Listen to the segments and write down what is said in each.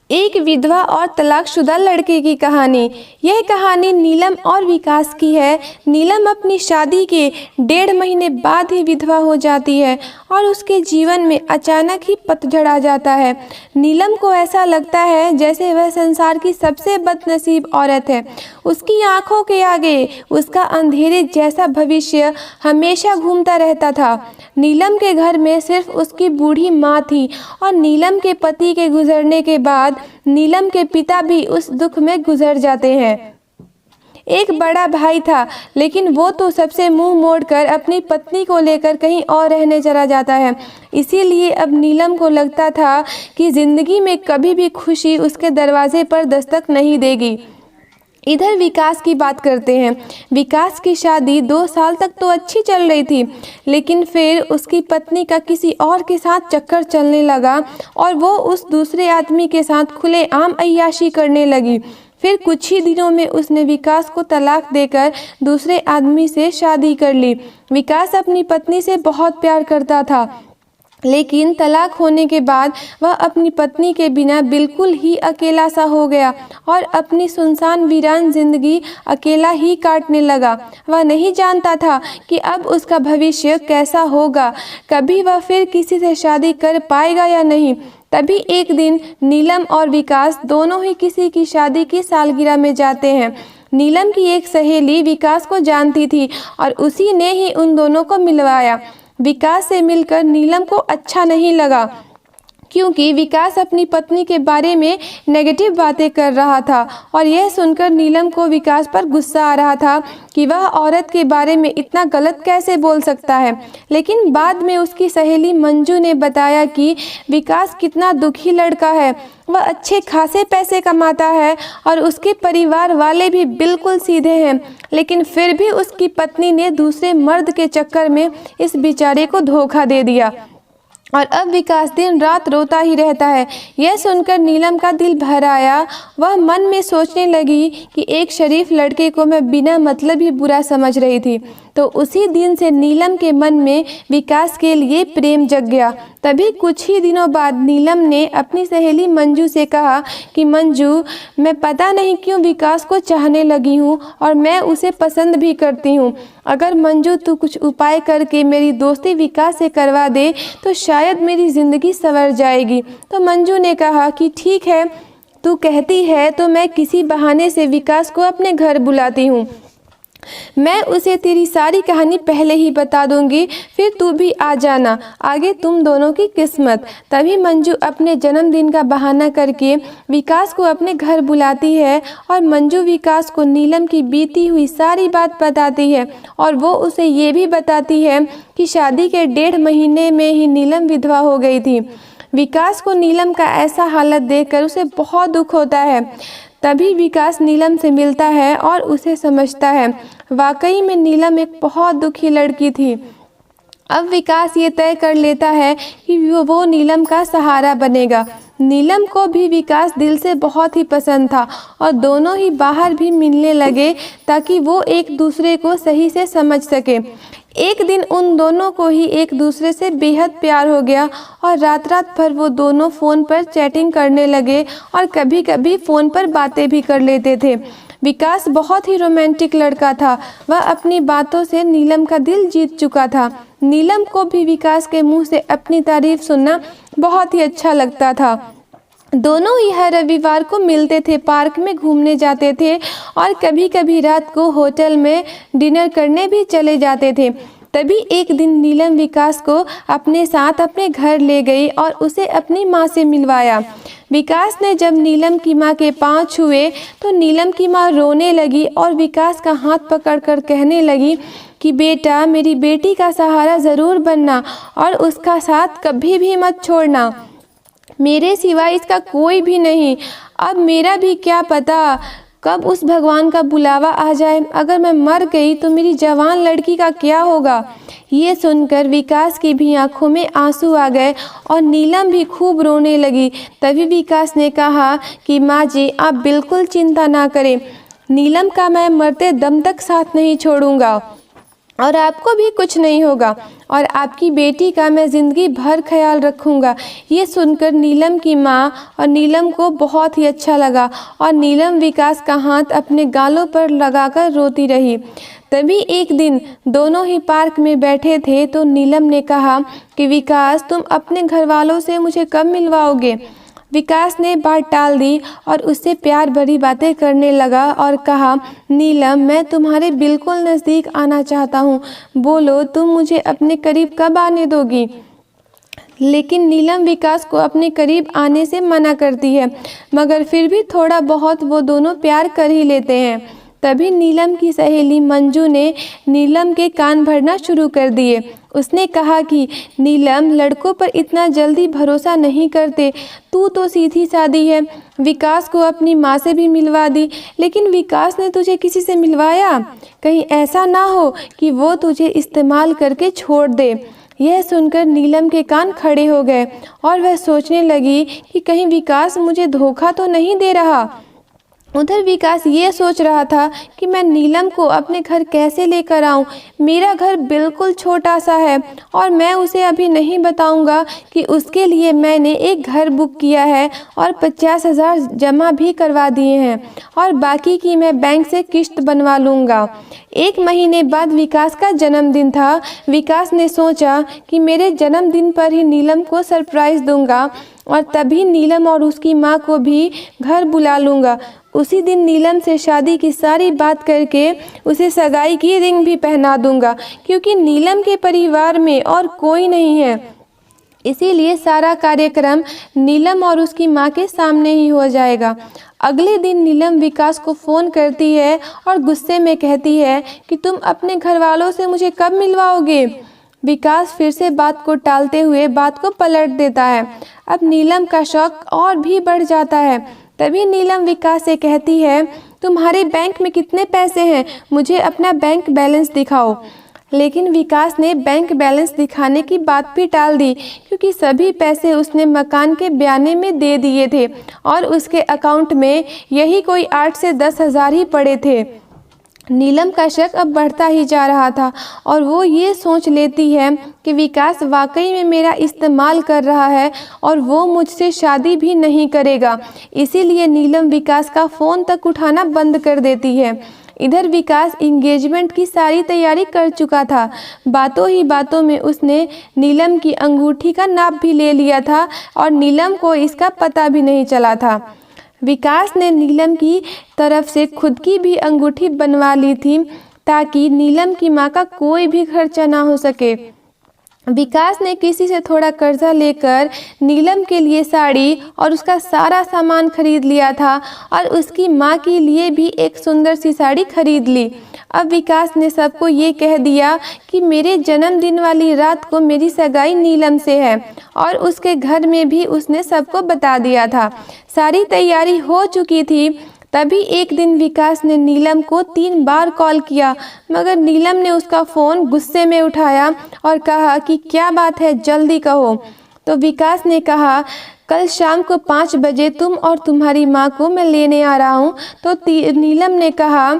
एक विधवा और तलाकशुदा लड़के की कहानी। यह कहानी नीलम और विकास की है। नीलम अपनी शादी के 1.5 महीने बाद ही विधवा हो जाती है और उसके जीवन में अचानक ही पतझड़ आ जाता है। नीलम को ऐसा लगता है जैसे वह संसार की सबसे बदनसीब औरत है। उसकी आंखों के आगे उसका अंधेरे जैसा भविष्य हमेशा घूमता रहता था। नीलम के घर में सिर्फ उसकी बूढ़ी माँ थी और नीलम के पति के गुजरने के बाद नीलम के पिता भी उस दुख में गुजर जाते हैं। एक बड़ा भाई था, लेकिन वो तो सबसे मुंह मोड़कर अपनी पत्नी को लेकर कहीं और रहने चला जाता है। इसीलिए अब नीलम को लगता था कि जिंदगी में कभी भी खुशी उसके दरवाजे पर दस्तक नहीं देगी। इधर विकास की बात करते हैं। विकास की शादी 2 साल तक तो अच्छी चल रही थी, लेकिन फिर उसकी पत्नी का किसी और के साथ चक्कर चलने लगा और वो उस दूसरे आदमी के साथ खुलेआम अय्याशी करने लगी। फिर कुछ ही दिनों में उसने विकास को तलाक देकर दूसरे आदमी से शादी कर ली। विकास अपनी पत्नी से बहुत प्यार करता था, लेकिन तलाक होने के बाद वह अपनी पत्नी के बिना बिल्कुल ही अकेला सा हो गया और अपनी सुनसान वीरान जिंदगी अकेला ही काटने लगा। वह नहीं जानता था कि अब उसका भविष्य कैसा होगा, कभी वह फिर किसी से शादी कर पाएगा या नहीं। तभी एक दिन नीलम और विकास दोनों ही किसी की शादी की सालगिरह में जाते हैं। नीलम की एक सहेली विकास को जानती थी और उसी ने ही उन दोनों को मिलवाया। विकास से मिलकर नीलम को अच्छा नहीं लगा, क्योंकि विकास अपनी पत्नी के बारे में नेगेटिव बातें कर रहा था और यह सुनकर नीलम को विकास पर गुस्सा आ रहा था कि वह औरत के बारे में इतना गलत कैसे बोल सकता है। लेकिन बाद में उसकी सहेली मंजू ने बताया कि विकास कितना दुखी लड़का है। वह अच्छे खासे पैसे कमाता है और उसके परिवार वाले भी बिल्कुल सीधे हैं, लेकिन फिर भी उसकी पत्नी ने दूसरे मर्द के चक्कर में इस बेचारे को धोखा दे दिया और अब विकास दिन रात रोता ही रहता है। यह सुनकर नीलम का दिल भर आया। वह मन में सोचने लगी कि एक शरीफ लड़के को मैं बिना मतलब ही बुरा समझ रही थी। तो उसी दिन से नीलम के मन में विकास के लिए प्रेम जग गया। तभी कुछ ही दिनों बाद नीलम ने अपनी सहेली मंजू से कहा कि मंजू, मैं पता नहीं क्यों विकास को चाहने लगी हूँ और मैं उसे पसंद भी करती हूँ। अगर मंजू तू कुछ उपाय करके मेरी दोस्ती विकास से करवा दे तो शायद मेरी ज़िंदगी संवर जाएगी। तो मंजू ने कहा कि ठीक है, तू कहती है तो मैं किसी बहाने से विकास को अपने घर बुलाती हूँ। मैं उसे तेरी सारी कहानी पहले ही बता दूंगी, फिर तू भी आ जाना, आगे तुम दोनों की किस्मत। तभी मंजू अपने जन्मदिन का बहाना करके विकास को अपने घर बुलाती है और मंजू विकास को नीलम की बीती हुई सारी बात बताती है और वो उसे ये भी बताती है कि शादी के 1.5 महीने में ही नीलम विधवा हो गई थी। विकास को नीलम का ऐसा हालत देखकर उसे बहुत दुख होता है। तभी विकास नीलम से मिलता है और उसे समझता है। वाकई में नीलम एक बहुत दुखी लड़की थी। अब विकास ये तय कर लेता है कि वो नीलम का सहारा बनेगा। नीलम को भी विकास दिल से बहुत ही पसंद था और दोनों ही बाहर भी मिलने लगे ताकि वो एक दूसरे को सही से समझ सके। एक दिन उन दोनों को ही एक दूसरे से बेहद प्यार हो गया और रात रात भर वो दोनों फ़ोन पर चैटिंग करने लगे और कभी कभी फ़ोन पर बातें भी कर लेते थे। विकास बहुत ही रोमांटिक लड़का था। वह अपनी बातों से नीलम का दिल जीत चुका था। नीलम को भी विकास के मुंह से अपनी तारीफ सुनना बहुत ही अच्छा लगता था। दोनों ही हर रविवार को मिलते थे, पार्क में घूमने जाते थे और कभी कभी रात को होटल में डिनर करने भी चले जाते थे। तभी एक दिन नीलम विकास को अपने साथ अपने घर ले गई और उसे अपनी माँ से मिलवाया। विकास ने जब नीलम की माँ के पाँव छुए तो नीलम की माँ रोने लगी और विकास का हाथ पकड़कर कहने लगी कि बेटा, मेरी बेटी का सहारा ज़रूर बनना और उसका साथ कभी भी मत छोड़ना। मेरे सिवाय इसका कोई भी नहीं। अब मेरा भी क्या पता कब उस भगवान का बुलावा आ जाए। अगर मैं मर गई तो मेरी जवान लड़की का क्या होगा। ये सुनकर विकास की भी आंखों में आंसू आ गए और नीलम भी खूब रोने लगी। तभी विकास ने कहा कि माँ जी, आप बिल्कुल चिंता ना करें, नीलम का मैं मरते दम तक साथ नहीं छोड़ूंगा। और आपको भी कुछ नहीं होगा और आपकी बेटी का मैं ज़िंदगी भर ख्याल रखूँगा। ये सुनकर नीलम की माँ और नीलम को बहुत ही अच्छा लगा और नीलम विकास का हाथ अपने गालों पर लगाकर रोती रही। तभी एक दिन दोनों ही पार्क में बैठे थे तो नीलम ने कहा कि विकास, तुम अपने घर वालों से मुझे कब मिलवाओगे। विकास ने बात टाल दी और उससे प्यार भरी बातें करने लगा और कहा, नीलम, मैं तुम्हारे बिल्कुल नज़दीक आना चाहता हूँ। बोलो, तुम मुझे अपने करीब कब आने दोगी। लेकिन नीलम विकास को अपने करीब आने से मना करती है, मगर फिर भी थोड़ा बहुत वो दोनों प्यार कर ही लेते हैं। तभी नीलम की सहेली मंजू ने नीलम के कान भरना शुरू कर दिए। उसने कहा कि नीलम, लड़कों पर इतना जल्दी भरोसा नहीं करते। तू तो सीधी सादी है। विकास को अपनी माँ से भी मिलवा दी, लेकिन विकास ने तुझे किसी से मिलवाया? कहीं ऐसा ना हो कि वो तुझे इस्तेमाल करके छोड़ दे। यह सुनकर नीलम के कान खड़े हो गए और वह सोचने लगी कि कहीं विकास मुझे धोखा तो नहीं दे रहा। उधर विकास ये सोच रहा था कि मैं नीलम को अपने घर कैसे लेकर आऊं। मेरा घर बिल्कुल छोटा सा है और मैं उसे अभी नहीं बताऊंगा कि उसके लिए मैंने एक घर बुक किया है और 50,000 जमा भी करवा दिए हैं और बाकी की मैं बैंक से किश्त बनवा लूँगा। 1 महीने बाद विकास का जन्मदिन था। विकास ने सोचा कि मेरे जन्मदिन पर ही नीलम को सरप्राइज़ दूंगा और तभी नीलम और उसकी माँ को भी घर बुला लूँगा। उसी दिन नीलम से शादी की सारी बात करके उसे सगाई की रिंग भी पहना दूंगा, क्योंकि नीलम के परिवार में और कोई नहीं है। इसीलिए सारा कार्यक्रम नीलम और उसकी माँ के सामने ही हो जाएगा। अगले दिन नीलम विकास को फ़ोन करती है और गुस्से में कहती है कि तुम अपने घर वालों से मुझे कब मिलवाओगे। विकास फिर से बात को टालते हुए बात को पलट देता है। अब नीलम का शौक और भी बढ़ जाता है। तभी नीलम विकास से कहती है, तुम्हारे बैंक में कितने पैसे हैं, मुझे अपना बैंक बैलेंस दिखाओ। लेकिन विकास ने बैंक बैलेंस दिखाने की बात भी टाल दी, क्योंकि सभी पैसे उसने मकान के बयाने में दे दिए थे और उसके अकाउंट में यही कोई 8 से 10 हज़ार ही पड़े थे। नीलम का शक अब बढ़ता ही जा रहा था और वो ये सोच लेती है कि विकास वाकई में मेरा इस्तेमाल कर रहा है और वो मुझसे शादी भी नहीं करेगा। इसीलिए नीलम विकास का फ़ोन तक उठाना बंद कर देती है। इधर विकास इंगेजमेंट की सारी तैयारी कर चुका था। बातों ही बातों में उसने नीलम की अंगूठी का नाप भी ले लिया था और नीलम को इसका पता भी नहीं चला था। विकास ने नीलम की तरफ से खुद की भी अंगूठी बनवा ली थी ताकि नीलम की माँ का कोई भी खर्चा ना हो सके। विकास ने किसी से थोड़ा कर्जा लेकर नीलम के लिए साड़ी और उसका सारा सामान खरीद लिया था और उसकी माँ के लिए भी एक सुंदर सी साड़ी खरीद ली। अब विकास ने सबको ये कह दिया कि मेरे जन्मदिन वाली रात को मेरी सगाई नीलम से है और उसके घर में भी उसने सबको बता दिया था। सारी तैयारी हो चुकी थी। तभी एक दिन विकास ने नीलम को 3 बार कॉल किया, मगर नीलम ने उसका फ़ोन गुस्से में उठाया और कहा कि क्या बात है, जल्दी कहो। तो विकास ने कहा, कल शाम को 5 बजे तुम और तुम्हारी माँ को मैं लेने आ रहा हूँ। तो नीलम ने कहा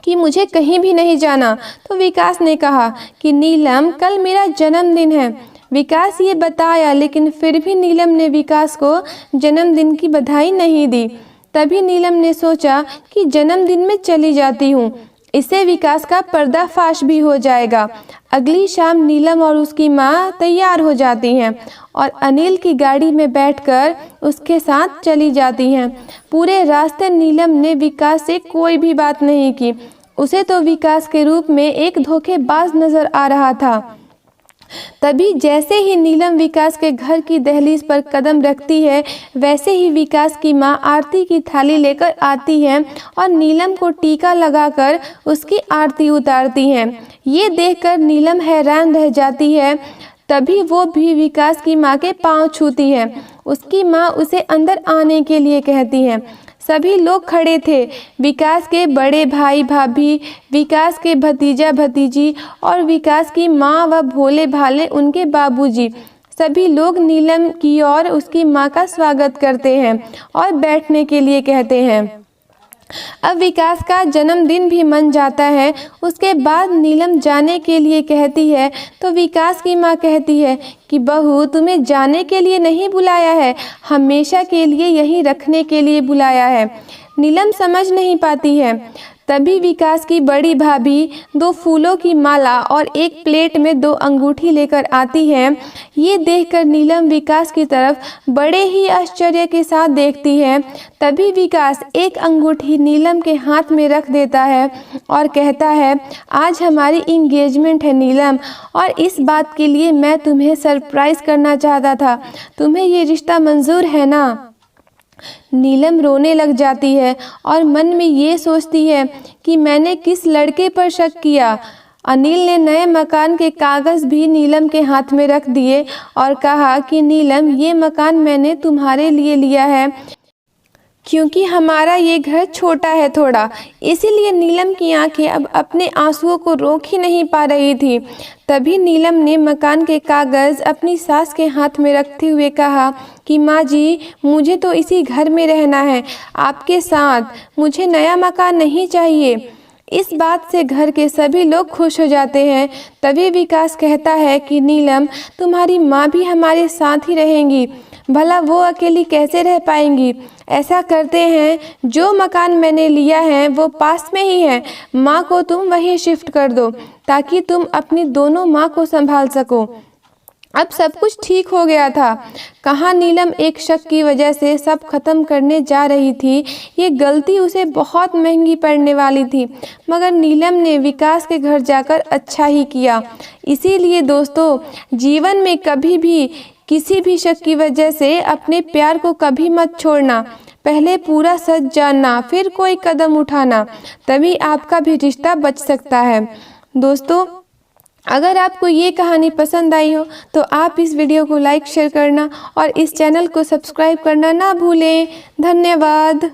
कि मुझे कहीं भी नहीं जाना। तो विकास ने कहा कि नीलम, कल मेरा जन्मदिन है। विकास ये बताया, लेकिन फिर भी नीलम ने विकास को जन्मदिन की बधाई नहीं दी। तभी नीलम ने सोचा कि जन्मदिन में चली जाती हूँ, इससे विकास का पर्दाफाश भी हो जाएगा। अगली शाम नीलम और उसकी माँ तैयार हो जाती हैं और अनिल की गाड़ी में बैठकर उसके साथ चली जाती हैं। पूरे रास्ते नीलम ने विकास से कोई भी बात नहीं की। उसे तो विकास के रूप में एक धोखेबाज नजर आ रहा था। तभी जैसे ही नीलम विकास के घर की दहलीज पर कदम रखती है, वैसे ही विकास की माँ आरती की थाली लेकर आती है और नीलम को टीका लगाकर उसकी आरती उतारती हैं। ये देखकर नीलम हैरान रह जाती है। तभी वो भी विकास की माँ के पांव छूती है। उसकी माँ उसे अंदर आने के लिए कहती है। सभी लोग खड़े थे, विकास के बड़े भाई भाभी, विकास के भतीजा भतीजी और विकास की माँ व भोले भाले उनके बाबूजी। सभी लोग नीलम की और उसकी माँ का स्वागत करते हैं और बैठने के लिए कहते हैं। अब विकास का जन्मदिन भी मन जाता है। उसके बाद नीलम जाने के लिए कहती है तो विकास की माँ कहती है कि बहू, तुम्हें जाने के लिए नहीं बुलाया है, हमेशा के लिए यहीं रखने के लिए बुलाया है। नीलम समझ नहीं पाती है। तभी विकास की बड़ी भाभी 2 फूलों की माला और एक प्लेट में 2 अंगूठी लेकर आती है। ये देखकर नीलम विकास की तरफ बड़े ही आश्चर्य के साथ देखती है। तभी विकास एक अंगूठी नीलम के हाथ में रख देता है और कहता है, आज हमारी इंगेजमेंट है नीलम, और इस बात के लिए मैं तुम्हें सरप्राइज़ करना चाहता था। तुम्हें ये रिश्ता मंजूर है ना? नीलम रोने लग जाती है और मन में ये सोचती है कि मैंने किस लड़के पर शक किया। अनिल ने नए मकान के कागज़ भी नीलम के हाथ में रख दिए और कहा कि नीलम, ये मकान मैंने तुम्हारे लिए लिया है क्योंकि हमारा ये घर छोटा है थोड़ा। इसीलिए नीलम की आंखें अब अपने आंसुओं को रोक ही नहीं पा रही थी। तभी नीलम ने मकान के कागज़ अपनी सास के हाथ में रखते हुए कहा कि माँ जी, मुझे तो इसी घर में रहना है आपके साथ, मुझे नया मकान नहीं चाहिए। इस बात से घर के सभी लोग खुश हो जाते हैं। तभी विकास कहता है कि नीलम, तुम्हारी माँ भी हमारे साथ ही रहेंगी, भला वो अकेली कैसे रह पाएंगी। ऐसा करते हैं, जो मकान मैंने लिया है वो पास में ही है, माँ को तुम वहीं शिफ्ट कर दो ताकि तुम अपनी दोनों माँ को संभाल सको। अब सब कुछ ठीक हो गया था। कहाँ नीलम एक शक की वजह से सब खत्म करने जा रही थी। ये गलती उसे बहुत महंगी पड़ने वाली थी, मगर नीलम ने विकास के घर जाकर अच्छा ही किया। इसीलिए दोस्तों, जीवन में कभी भी किसी भी शक की वजह से अपने प्यार को कभी मत छोड़ना। पहले पूरा सच जानना, फिर कोई कदम उठाना, तभी आपका भी रिश्ता बच सकता है। दोस्तों, अगर आपको ये कहानी पसंद आई हो तो आप इस वीडियो को लाइक शेयर करना और इस चैनल को सब्सक्राइब करना ना भूलें। धन्यवाद।